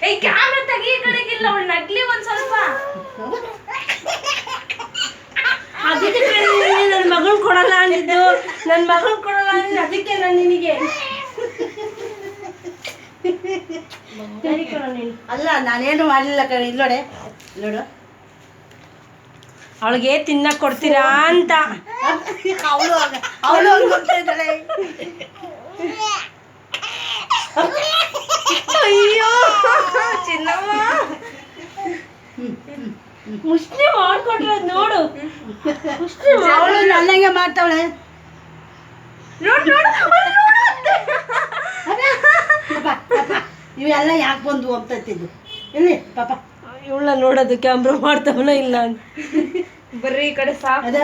ಏಯ್ ಕ್ಯಾಮ್ರಾ ತೆಗಿ ಈ ಕಡೆಗಿಲ್ಲ ಅವಳು ನಗ್ಲಿ ಒಂದ್ ಸ್ವಲ್ಪ. ಅದಕ್ಕೆ ನನ್ನ ಮಗಳ್ ಕೊಡಲ್ಲ ಅಂದಿದ್ದು, ನನ್ನ ಮಗಳ್ ಕೊಡಲ್ಲ ಅಂದಿದ್ದು ಅದಕ್ಕೆ ನಾನು ನಿನಗೆ ಅಲ್ಲ ನಾನೇನು ಮಾಡಲಿಲ್ಲ ಕಣೆ. ಇಲ್ಲೋಡೆ ನೋಡು, ಅವಳಿಗೆ ತಿನ್ನಕ್ ಕೊಡ್ತೀರಾ ಅಂತ ಅವಳು ಅವಳು ಹೋಗ್ತಾ ಇದ್ದಾಳೆ. ಅಯ್ಯೋ ಚಿನ್ನಮ್ಮ ಮುಷ್ಟಿ ಮಾಡ್ಕೊಟ್ರದ್ ನೋಡು. ಅವಳು ನನ್ನಂಗೆ ಮಾಡ್ತಾವಳೆ. ನೋಡು ನೋಡು ಇವೆಲ್ಲ ಯಾಕೆ ಬಂದು ಹೋಗ್ತೈತಿದ್ದು ಇಲ್ಲಿ ಪಾಪ. ಇವಳ ನೋಡೋದು ಕ್ಯಾಮ್ರಾ ಮಾಡ್ತಾವಲ್ಲ ಇಲ್ಲ ಅಂತ. ಬರ್ರಿ ಈ ಕಡೆ ಸಾಕು. ಅದ